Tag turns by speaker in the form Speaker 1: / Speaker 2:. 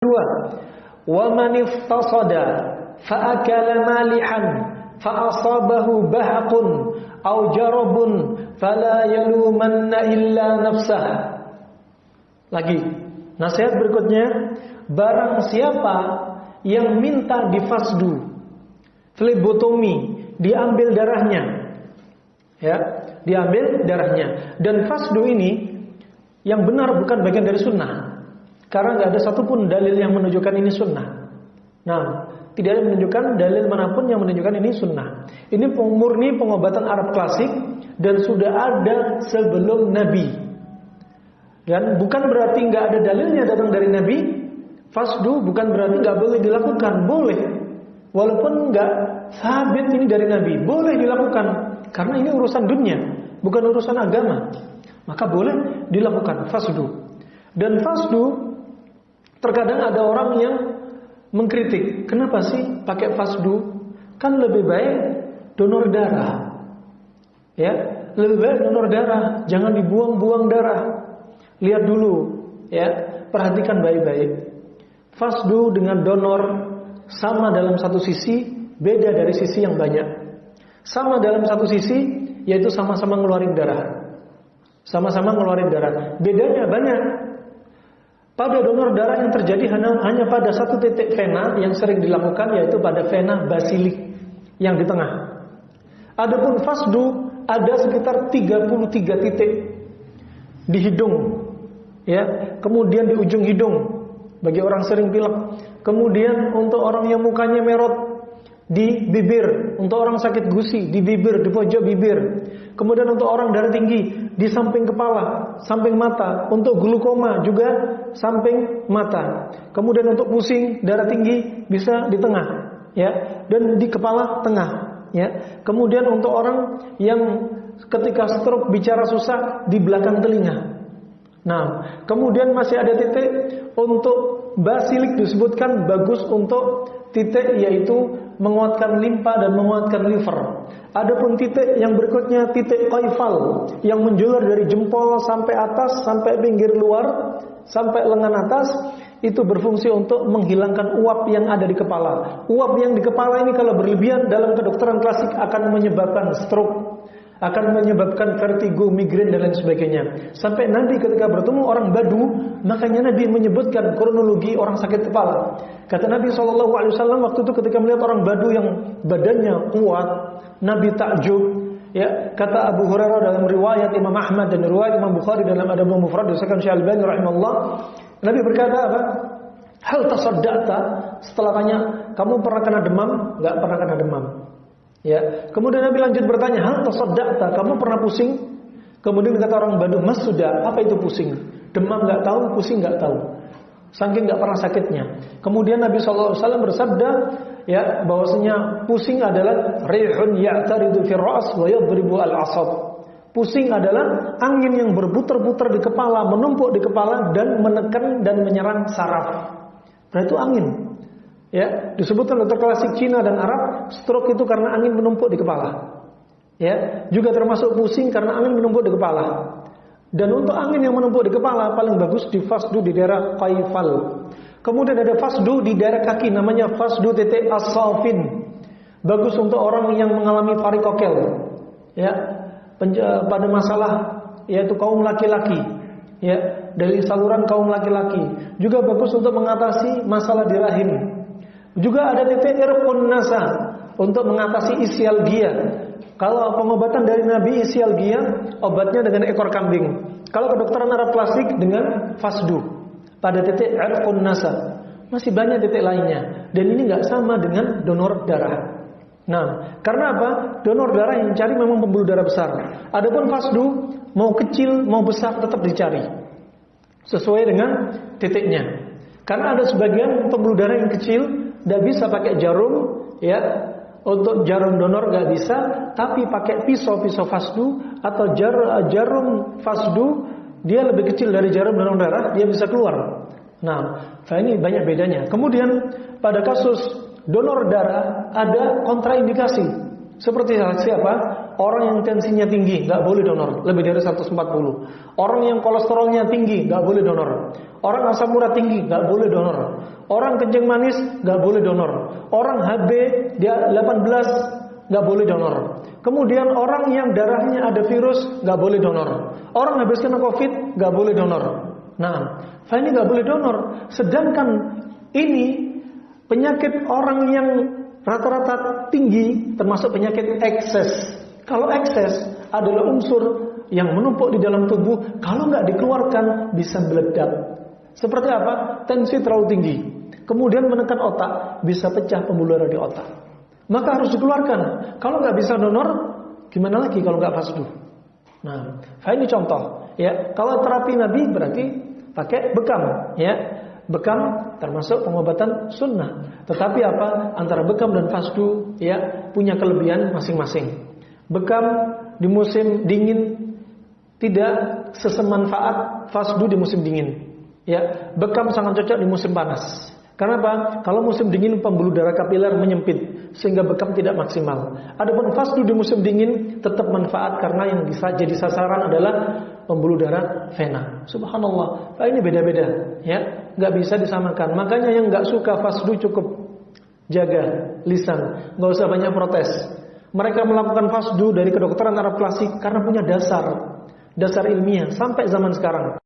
Speaker 1: Dua, wa man iftasada fa akala malihan fa asabahu bahqun aw jarabun fala yalumanna illa nafsah. Lagi, nasihat berikutnya, barang siapa yang minta difasdu, flebotomi, diambil darahnya, ya, diambil darahnya. Dan fasdu ini yang benar bukan bagian dari sunnah. Karena nggak ada satupun dalil yang menunjukkan ini sunnah. Nah, tidak ada menunjukkan dalil manapun yang menunjukkan ini sunnah. Ini murni pengobatan Arab klasik dan sudah ada sebelum Nabi. Dan bukan berarti nggak ada dalilnya datang dari Nabi. Fasdu bukan berarti nggak boleh dilakukan, boleh. Walaupun nggak sabit ini dari Nabi, boleh dilakukan. Karena ini urusan dunia, bukan urusan agama. Maka boleh dilakukan fasdu. Dan fasdu, terkadang ada orang yang mengkritik, kenapa sih pakai fasdu? Kan lebih baik donor darah. Ya, lebih baik donor darah, jangan dibuang-buang darah. Lihat dulu, ya, perhatikan baik-baik. Fasdu dengan donor sama dalam satu sisi, beda dari sisi yang banyak. Sama dalam satu sisi, yaitu sama-sama ngeluarin darah. Sama-sama ngeluarin darah. Bedanya banyak. Pada donor darah yang terjadi hanya pada satu titik vena yang sering dilakukan, yaitu pada vena basilik yang di tengah. Adapun fasdu ada sekitar 33 titik di hidung, ya, kemudian di ujung hidung bagi orang sering pilek, kemudian untuk orang yang mukanya merot di bibir, untuk orang sakit gusi di bibir, di pojok bibir, kemudian untuk orang darah tinggi di samping kepala, samping mata, untuk glukoma juga samping mata, kemudian untuk pusing darah tinggi bisa di tengah, ya, dan di kepala tengah, ya, kemudian untuk orang yang ketika stroke bicara susah di belakang telinga. Nah, kemudian masih ada titik untuk basilik disebutkan bagus untuk titik yaitu menguatkan limpa dan menguatkan liver. Adapun titik yang berikutnya titik qaifal yang menjular dari jempol sampai atas, sampai pinggir luar, sampai lengan atas, itu berfungsi untuk menghilangkan uap yang ada di kepala. Uap yang di kepala ini kalau berlebihan dalam kedokteran klasik akan menyebabkan stroke, akan menyebabkan vertigo, migrain dan lain sebagainya. Sampai Nabi ketika bertemu orang Badu, makanya Nabi menyebutkan kronologi orang sakit kepala. Kata Nabi SAW waktu itu ketika melihat orang Badu yang badannya kuat, Nabi takjub. Ya, kata Abu Hurairah dalam riwayat Imam Ahmad dan riwayat Imam Bukhari dalam Adabul Mufrad disebutkan Syekh Al-Albani rahimahullah, Nabi berkata apa? Hal tasaddaqta, setelah tanya, kamu pernah kena demam? Enggak pernah kena demam. Ya, kemudian Nabi lanjut bertanya, hal tasaddaqta, kamu pernah pusing? Kemudian kata orang Badu, Mas sudah, apa itu pusing? Demam enggak tahu, pusing enggak tahu. Saking enggak pernah sakitnya. Kemudian Nabi SAW bersabda, ya, bahwasanya pusing adalah rihun ya'taridu fi ra's wa yadribu al-'asab. Pusing adalah angin yang berputar-putar di kepala, menumpuk di kepala dan menekan dan menyerang saraf. Berarti itu angin. Ya, disebutkan dokter klasik Cina dan Arab, stroke itu karena angin menumpuk di kepala. Ya, juga termasuk pusing karena angin menumpuk di kepala. Dan untuk angin yang menumpuk di kepala paling bagus di fasdu di daerah qaifal. Kemudian ada fasdu di daerah kaki, namanya fasdu titik as-safin. Bagus untuk orang yang mengalami varikokel. Ya, pada masalah yaitu kaum laki-laki. Ya, dari saluran kaum laki-laki. Juga bagus untuk mengatasi masalah di rahim. Juga ada titik irqun nasa untuk mengatasi ischialgia. Kalau pengobatan dari Nabi ischialgia, obatnya dengan ekor kambing. Kalau kedokteran Arab klasik dengan fasdu pada titik irqun nasa. Masih banyak titik lainnya. Dan ini nggak sama dengan donor darah. Nah, karena apa? Donor darah yang dicari memang pembuluh darah besar. Adapun fasdu mau kecil mau besar tetap dicari sesuai dengan titiknya. Karena ada sebagian pembuluh darah yang kecil tidak bisa pakai jarum, ya, untuk jarum donor nggak bisa, tapi pakai pisau fasdu atau jarum fasdu, dia lebih kecil dari jarum donor darah, dia bisa keluar. Nah, ini banyak bedanya. Kemudian pada kasus donor darah ada kontraindikasi. Seperti siapa? Orang yang tensinya tinggi nggak boleh donor, lebih dari 140. Orang yang kolesterolnya tinggi nggak boleh donor. Orang asam urat tinggi nggak boleh donor. Orang kencing manis nggak boleh donor. Orang HB dia 18 nggak boleh donor. Kemudian orang yang darahnya ada virus nggak boleh donor. Orang habis kena COVID nggak boleh donor. Nah, ini nggak boleh donor. Sedangkan ini penyakit orang yang rata-rata tinggi, termasuk penyakit ekses. Kalau ekses adalah unsur yang menumpuk di dalam tubuh, kalau nggak dikeluarkan bisa meledak. Seperti apa? Tensi terlalu tinggi, kemudian menekan otak, bisa pecah pembuluh darah di otak. Maka harus dikeluarkan. Kalau nggak bisa donor, gimana lagi kalau nggak fasdu? Nah, ini contoh. Ya, kalau terapi Nabi berarti pakai bekam. Ya, bekam termasuk pengobatan sunnah. Tetapi apa? Antara bekam dan fasdu ya punya kelebihan masing-masing. Bekam di musim dingin tidak sesemanfaat fasdu di musim dingin. Ya, bekam sangat cocok di musim panas. Kenapa? Kalau musim dingin pembuluh darah kapiler menyempit sehingga bekam tidak maksimal. Adapun fasdu di musim dingin tetap manfaat karena yang bisa jadi sasaran adalah pembuluh darah vena. Subhanallah. Ini beda-beda, ya, nggak bisa disamakan. Makanya yang nggak suka fasdu cukup jaga lisan, nggak usah banyak protes. Mereka melakukan fasdu dari kedokteran Arab klasik karena punya dasar ilmiah sampai zaman sekarang.